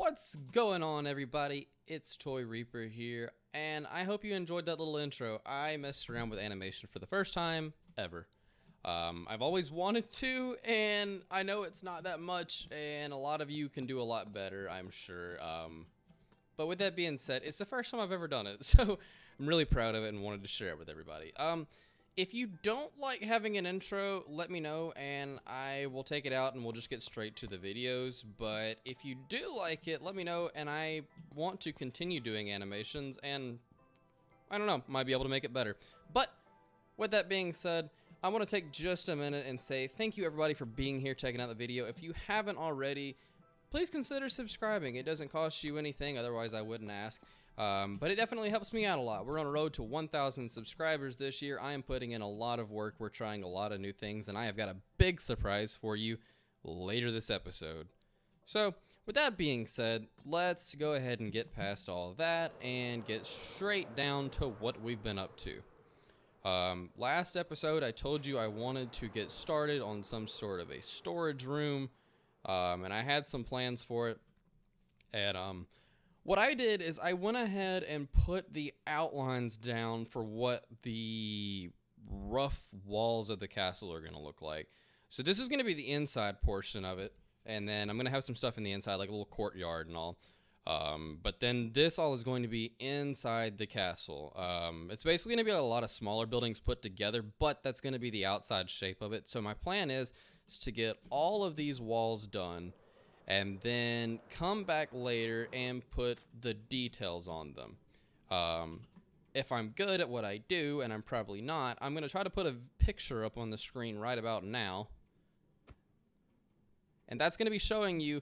What's going on, everybody? It's Toy Reaper here, and I hope you enjoyed that little intro. I messed around with animation for the first time ever. I've always wanted to, and I know it's not that much, and a lot of you can do a lot better, I'm sure. But with that being said, it's the first time I've ever done it, so I'm really proud of it and wanted to share it with everybody. If you don't like having an intro, let me know and I will take it out and we'll just get straight to the videos. But if you do like it, let me know, and I want to continue doing animations and I don't know, might be able to make it better. But with that being said, I want to take just a minute and say thank you everybody for being here, checking out the video. If you haven't already, please consider subscribing. It doesn't cost you anything, otherwise I wouldn't ask. But it definitely helps me out a lot. We're on a road to 1,000 subscribers this year. I am putting in a lot of work. We're trying a lot of new things, and I have got a big surprise for you later this episode. So, with that being said, let's go ahead and get past all of that and get straight down to what we've been up to. Last episode, I told you I wanted to get started on some sort of a storage room, and I had some plans for it. And, what I did is I went ahead and put the outlines down for what the rough walls of the castle are going to look like. So this is going to be the inside portion of it, and then I'm going to have some stuff in the inside, like a little courtyard and all. But then this all is going to be inside the castle. It's basically going to be a lot of smaller buildings put together, but that's going to be the outside shape of it. So my plan is to get all of these walls done, and then come back later and put the details on them. If I'm good at what I do, and I'm probably not, I'm going to try to put a picture up on the screen right about now. And that's going to be showing you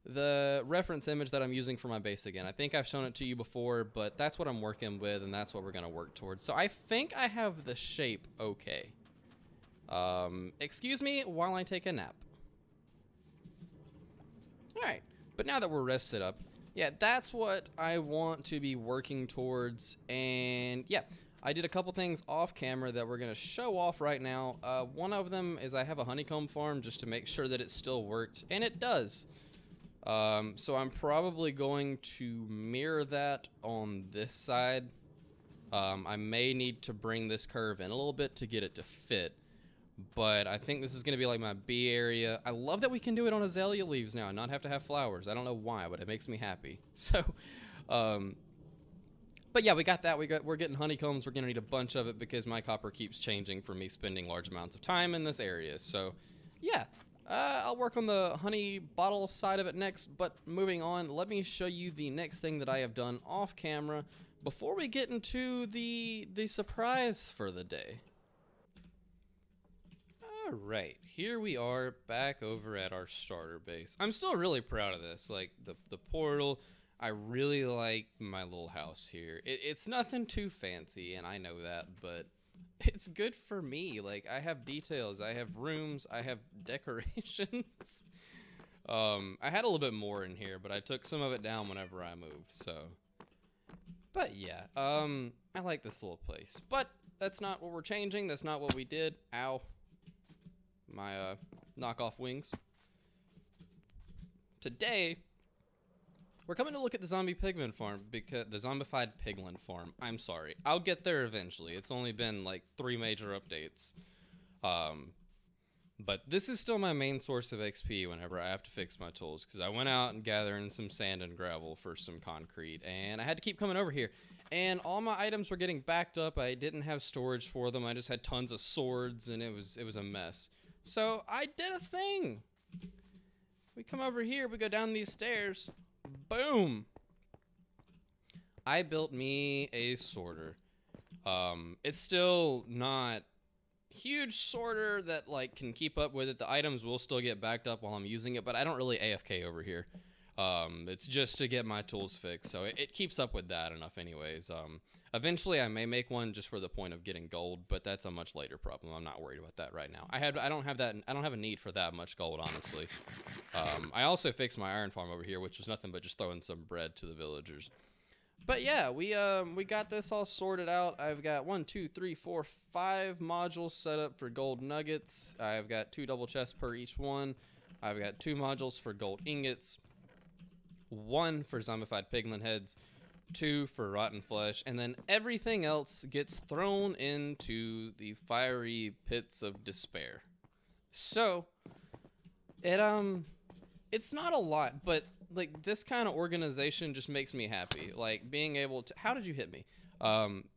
the reference image that I'm using for my base again. I think I've shown it to you before, but that's what I'm working with, and that's what we're going to work towards. So I think I have the shape okay. Excuse me while I take a nap. Alright, but now that we're rested up, yeah, that's what I want to be working towards, and yeah, I did a couple things off camera that we're going to show off right now. One of them is I have a honeycomb farm just to make sure that it still worked, and it does. So I'm probably going to mirror that on this side. I may need to bring this curve in a little bit to get it to fit. But I think this is going to be like my B area. I love that we can do it on azalea leaves now and not have to have flowers. I don't know why, but it makes me happy. So, but yeah, we got that. We're getting honeycombs. We're going to need a bunch of it because my copper keeps changing for me spending large amounts of time in this area. So, yeah, I'll work on the honey bottle side of it next. But moving on, let me show you the next thing that I have done off camera before we get into the surprise for the day. Alright, here we are back over at our starter base. I'm still really proud of this, like the portal. I really like my little house here. It's nothing too fancy, and I know that, but it's good for me. Like, I have details, I have rooms, I have decorations. I had a little bit more in here, but I took some of it down whenever I moved, so. But yeah, I like this little place. But that's not what we're changing, that's not what we did. Ow. My knockoff wings. Today, we're coming to look at the zombie Pigman farm, because the zombified Pigman farm. I'm sorry, I'll get there eventually. It's only been like 3 major updates. But this is still my main source of XP whenever I have to fix my tools, because I went out and gathering some sand and gravel for some concrete, and I had to keep coming over here. And all my items were getting backed up. I didn't have storage for them. I just had tons of swords, and it was a mess. So I did a thing. We come over here, we go down these stairs. Boom. I built me a sorter. It's still not huge sorter that like can keep up with it. The items will still get backed up while I'm using it, but I don't really AFK over here. It's just to get my tools fixed, so it keeps up with that enough anyways. Eventually I may make one just for the point of getting gold, but that's a much later problem. I'm not worried about that right now. I don't have a need for that much gold, honestly. I also fixed my iron farm over here, which was nothing but just throwing some bread to the villagers. But yeah, we got this all sorted out. I've got 1, 2, 3, 4, 5 modules set up for gold nuggets. I've got 2 double chests per each one. I've got 2 modules for gold ingots. 1 for zombified piglin heads, 2 for rotten flesh, and then everything else gets thrown into the fiery pits of despair. So, it's not a lot, but like this kind of organization just makes me happy. Like being able to, how did you hit me?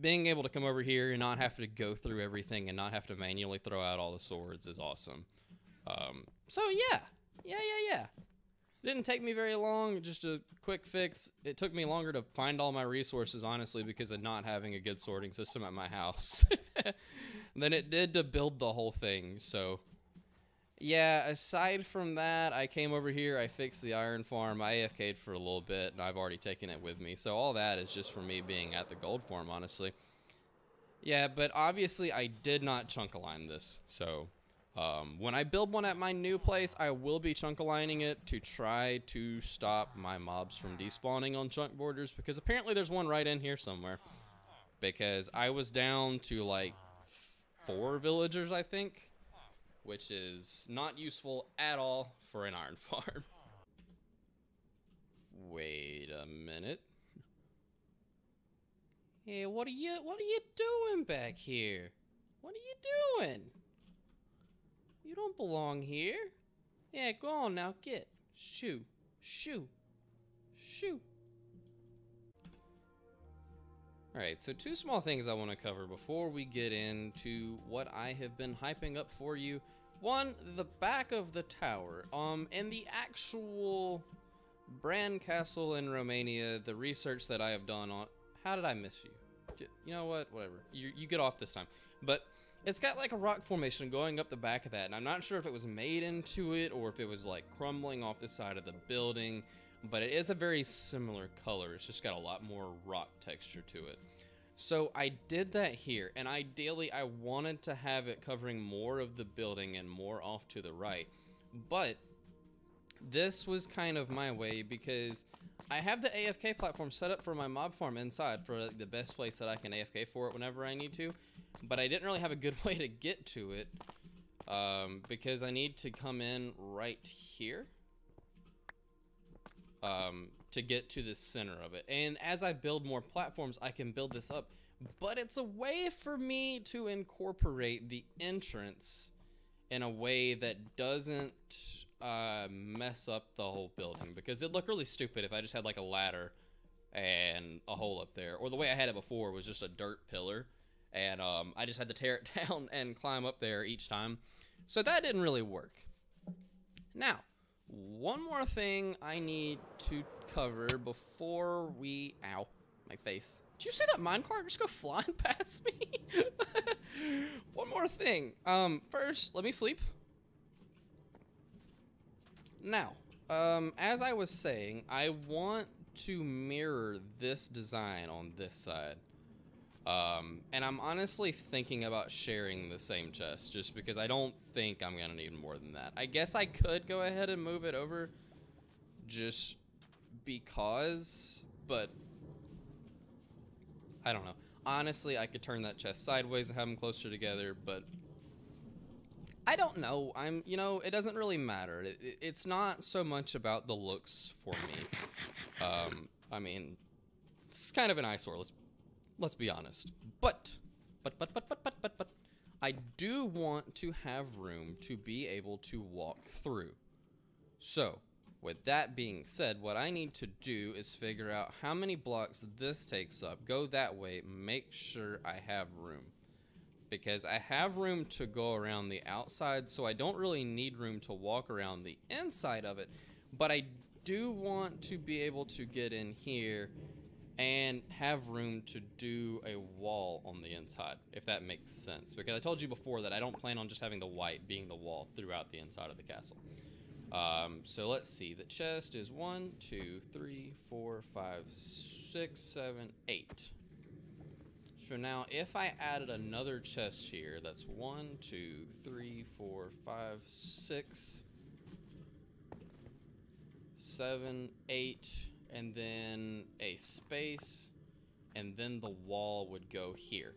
Being able to come over here and not have to go through everything and not have to manually throw out all the swords is awesome. So yeah. Didn't take me very long, just a quick fix. It took me longer to find all my resources, honestly, because of not having a good sorting system at my house than it did to build the whole thing. So yeah, aside from that, I came over here, I fixed the iron farm, I AFK'd for a little bit, and I've already taken it with me. So all that is just for me being at the gold farm, honestly. Yeah, but obviously I did not chunk align this. So when I build one at my new place, I will be chunk aligning it to try to stop my mobs from despawning on chunk borders, because apparently there's one right in here somewhere. Because I was down to like 4 villagers, I think, which is not useful at all for an iron farm. Wait a minute. Hey, what are you doing back here? What are you doing? You don't belong here. Yeah, go on now, get. Shoo. Alright, so 2 small things I want to cover before we get into what I have been hyping up for you. One, the back of the tower. And the actual Bran Castle in Romania, the research that I have done on... How did I miss you? You know what? Whatever. You get off this time. But it's got like a rock formation going up the back of that, and I'm not sure if it was made into it or if it was like crumbling off the side of the building, but it is a very similar color. It's just got a lot more rock texture to it. So I did that here, and ideally I wanted to have it covering more of the building and more off to the right, but this was kind of my way because I have the AFK platform set up for my mob farm inside for like the best place that I can AFK for it whenever I need to, but I didn't really have a good way to get to it because I need to come in right here to get to the center of it. And as I build more platforms, I can build this up, but it's a way for me to incorporate the entrance in a way that doesn't mess up the whole building, because it'd look really stupid if I just had like a ladder and a hole up there, or the way I had it before was just a dirt pillar and I just had to tear it down and climb up there each time. So that didn't really work. Now, one more thing I need to cover before we... Ow, my face. Did you see that minecart just go flying past me? One more thing. First, let me sleep. Now, as I was saying, I want to mirror this design on this side. And I'm honestly thinking about sharing the same chest, just because I don't think I'm gonna need more than that. I guess I could go ahead and move it over just because, but I don't know. Honestly, I could turn that chest sideways and have them closer together, but I don't know. You know, it doesn't really matter. It's not so much about the looks for me. I mean, it's kind of an eyesore. Let's be honest. But I do want to have room to be able to walk through. So, with that being said, what I need to do is figure out how many blocks this takes up, go that way, make sure I have room. Because I have room to go around the outside, so I don't really need room to walk around the inside of it, but I do want to be able to get in here and have room to do a wall on the inside, if that makes sense. Because I told you before that I don't plan on just having the white being the wall throughout the inside of the castle. So let's see, the chest is 1, 2, 3, 4, 5, 6, 7, 8. So now if I added another chest here, that's 1, 2, 3, 4, 5, 6, 7, 8, and then a space, and then the wall would go here.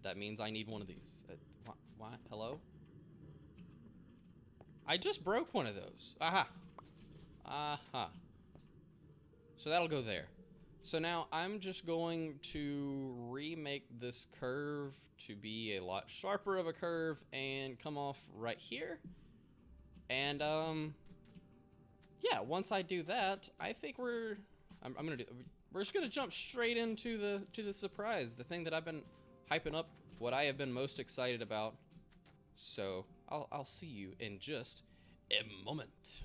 That means I need one of these. What? Hello? I just broke one of those. Aha. Aha. So that'll go there. So now I'm just going to remake this curve to be a lot sharper of a curve and come off right here. And yeah, once I do that, I think we're just gonna jump straight into the surprise, the thing that I've been hyping up, what I have been most excited about. So I'll see you in just a moment.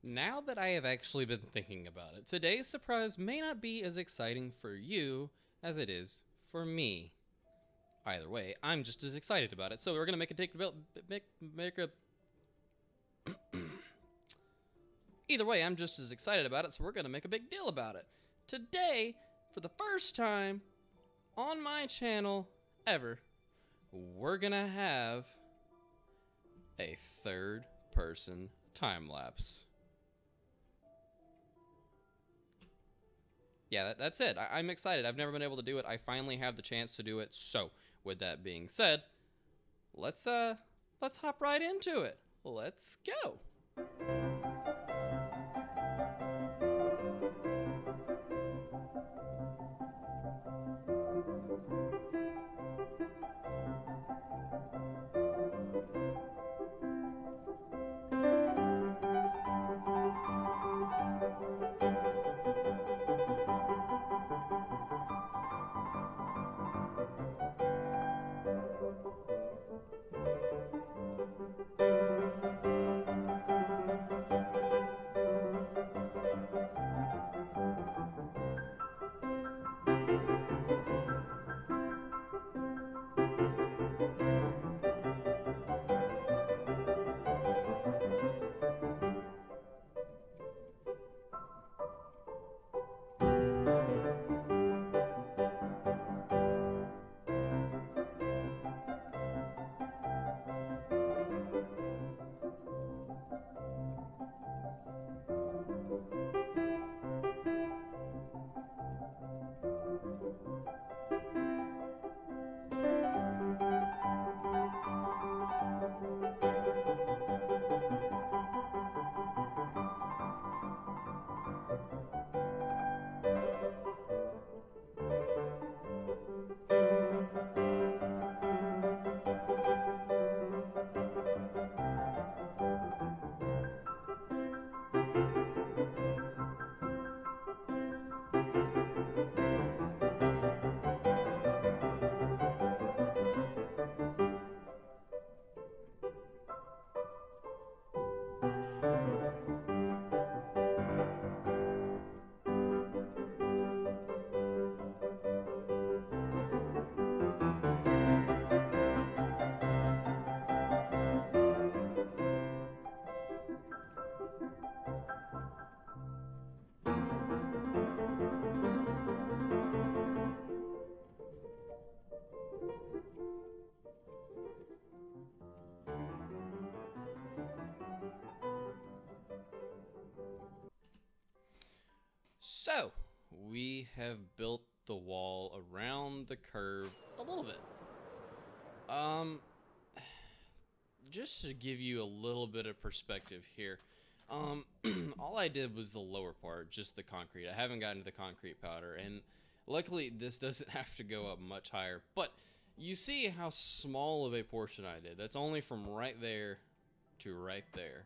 Now that I have actually been thinking about it, today's surprise may not be as exciting for you as it is for me. Either way, I'm just as excited about it. So we're gonna make a Either way, I'm just as excited about it, so we're gonna make a big deal about it. Today, for the first time on my channel ever, we're gonna have a third-person time-lapse. Yeah, that's it. I'm excited. I've never been able to do it. I finally have the chance to do it. So, with that being said, let's hop right into it. Let's go. So, we have built the wall around the curve a little bit. Just to give you a little bit of perspective here, all I did was the lower part, just the concrete. I haven't gotten to the concrete powder, and luckily this doesn't have to go up much higher, but you see how small of a portion I did. That's only from right there to right there.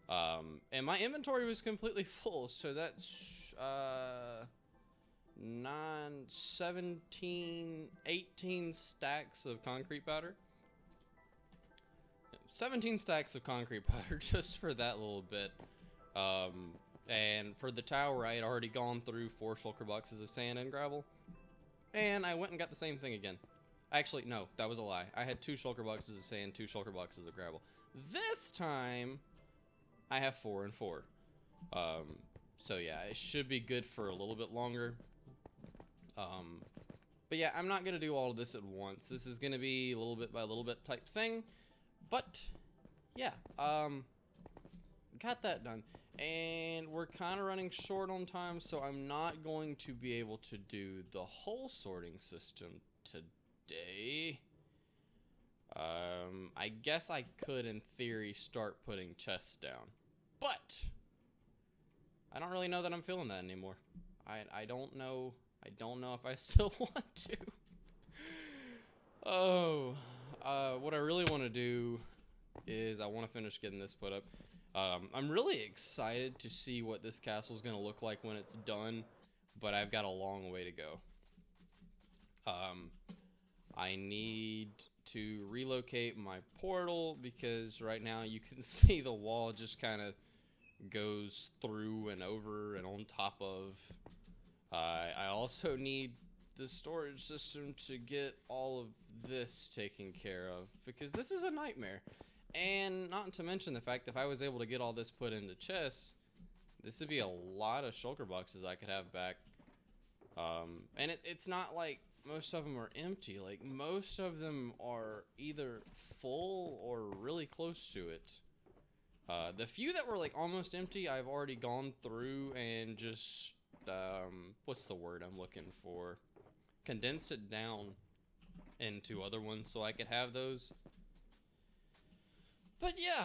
And my inventory was completely full, so that's 9, 17, 18 stacks of concrete powder. 17 stacks of concrete powder just for that little bit. And for the tower, I had already gone through 4 shulker boxes of sand and gravel. And I went and got the same thing again. Actually, no, that was a lie. I had 2 shulker boxes of sand, 2 shulker boxes of gravel. This time, I have 4 and 4. So yeah, it should be good for a little bit longer. But yeah, I'm not going to do all of this at once. This is going to be a little bit by little bit type thing. But yeah, got that done. And we're kind of running short on time, so I'm not going to be able to do the whole sorting system today. I guess I could, in theory, start putting chests down. But I don't really know that I'm feeling that anymore. I don't know. I don't know if I still want to. Oh, what I really want to do is I want to finish getting this put up. I'm really excited to see what this castle is going to look like when it's done, but I've got a long way to go. I need to relocate my portal because right now you can see the wall just kind of goes through and over and on top of. I also need the storage system to get all of this taken care of because this is a nightmare. And not to mention the fact that if I was able to get all this put into chests, this would be a lot of shulker boxes I could have back. And it's not like most of them are empty. Like, most of them are either full or really close to it. The few that were like almost empty, I've already gone through and just, what's the word I'm looking for? Condensed it down into other ones so I could have those. But yeah,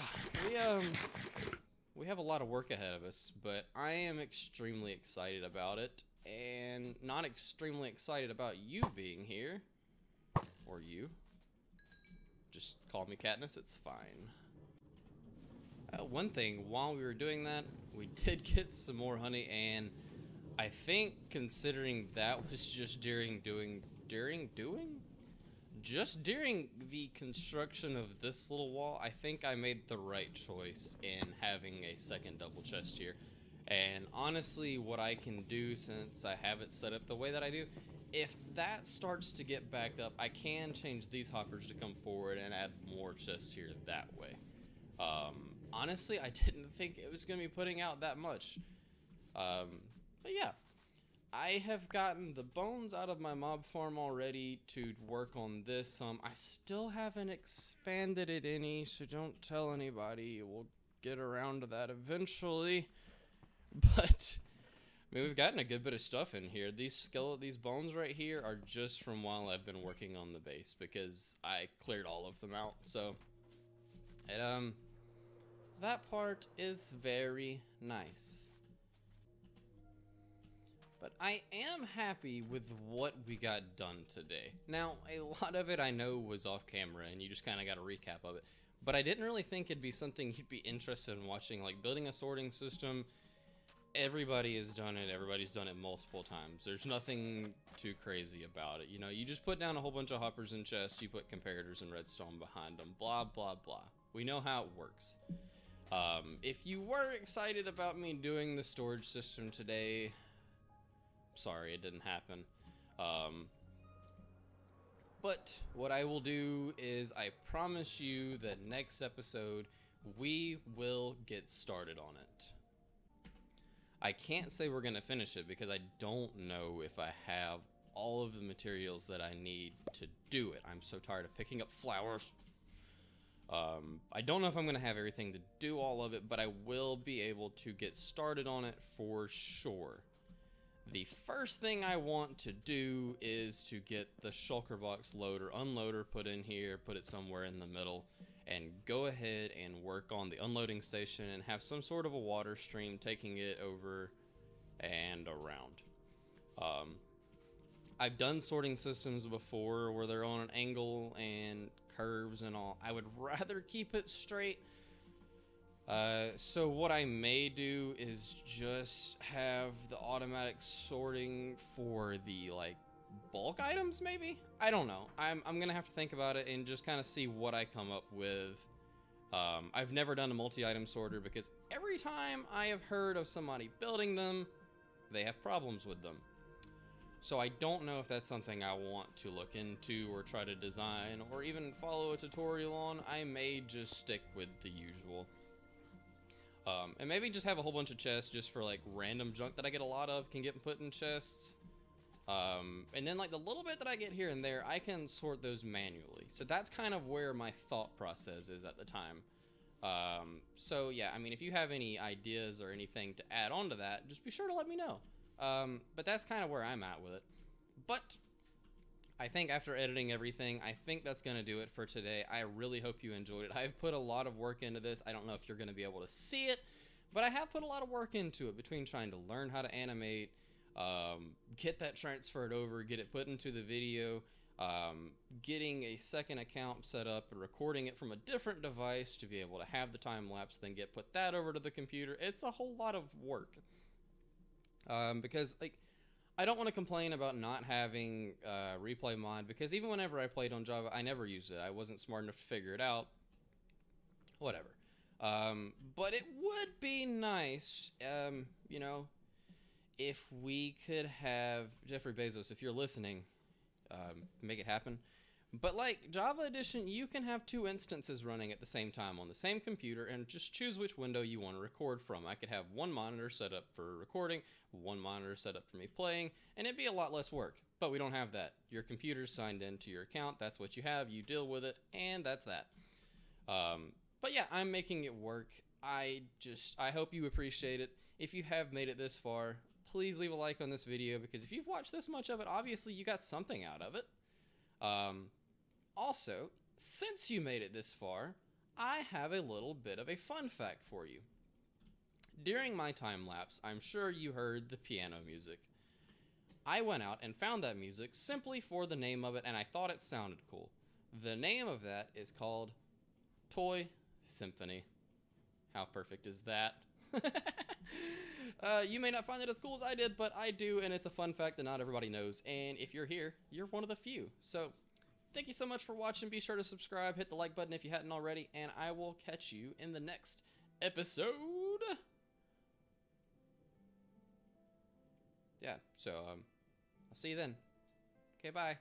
we have a lot of work ahead of us, but I am extremely excited about it, and not extremely excited about you being here, or you. Just call me Katniss, it's fine. One thing, while we were doing that, we did get some more honey, and I think considering that was just during the construction of this little wall, I think I made the right choice in having a second double chest here. And honestly, what I can do, since I have it set up the way that I do, if that starts to get back up, I can change these hoppers to come forward and add more chests here that way. Honestly, I didn't think it was going to be putting out that much. But yeah. I have gotten the bones out of my mob farm already to work on this. I still haven't expanded it any, so don't tell anybody. We'll get around to that eventually. But I mean, we've gotten a good bit of stuff in here. These bones right here are just from while I've been working on the base because I cleared all of them out. So, that part is very nice. But I am happy with what we got done today. Now, a lot of it I know was off camera, and you just kind of got a recap of it. But I didn't really think it'd be something you'd be interested in watching, like building a sorting system. Everybody has done it. Everybody's done it multiple times. There's nothing too crazy about it. You know, you just put down a whole bunch of hoppers and chests. You put comparators and redstone behind them. Blah, blah, blah. We know how it works. If you were excited about me doing the storage system today, sorry, it didn't happen. But what I will do is I promise you that next episode we will get started on it. I can't say we're gonna finish it because I don't know if I have all of the materials that I need to do it. I'm so tired of picking up flowers. I don't know if I'm gonna have everything to do all of it, but I will be able to get started on it for sure. The first thing I want to do is to get the shulker box loader, unloader put in here, put it somewhere in the middle, and go ahead and work on the unloading station and have some sort of a water stream taking it over and around. I've done sorting systems before where they're on an angle and curves and all. I would rather keep it straight, So what I may do is just have the automatic sorting for the like bulk items, maybe? I don't know. I'm gonna have to think about it and just kind of see what I come up with. I've never done a multi-item sorter because every time I have heard of somebody building them, they have problems with them. So I don't know if that's something I want to look into or try to design or even follow a tutorial on. I may just stick with the usual. And maybe just have a whole bunch of chests just for like random junk that I get a lot of can get put in chests. And then like the little bit that I get here and there, I can sort those manually. So that's kind of where my thought process is at the time. So yeah, I mean, if you have any ideas or anything to add on to that, just be sure to let me know. But that's kind of where I'm at with it. But I think after editing everything, I think that's going to do it for today. I really hope you enjoyed it. I've put a lot of work into this. I don't know if you're going to be able to see it, but I have put a lot of work into it between trying to learn how to animate, get that transferred over, get it put into the video, getting a second account set up and recording it from a different device to be able to have the time lapse, then put that over to the computer. It's a whole lot of work. Because like, I don't want to complain about not having replay mod, because even whenever I played on Java, I never used it. I wasn't smart enough to figure it out. Whatever. But it would be nice, you know, if we could have Jeffrey Bezos, if you're listening, make it happen. But like Java Edition, you can have 2 instances running at the same time on the same computer and just choose which window you want to record from. I could have one monitor set up for recording, one monitor set up for me playing, and it'd be a lot less work. But we don't have that. Your computer's signed into your account. That's what you have. You deal with it, and that's that. But yeah, I'm making it work. I hope you appreciate it. If you have made it this far, please leave a like on this video, because if you've watched this much of it, obviously you got something out of it. Also, since you made it this far, I have a little bit of a fun fact for you. During my time lapse, I'm sure you heard the piano music. I went out and found that music simply for the name of it, and I thought it sounded cool. The name of that is called Toy Symphony. How perfect is that? You may not find it as cool as I did, but I do, and it's a fun fact that not everybody knows. And if you're here, you're one of the few. So thank you so much for watching. Be sure to subscribe, hit the like button if you hadn't already, and I will catch you in the next episode. Yeah, so I'll see you then. Okay, bye.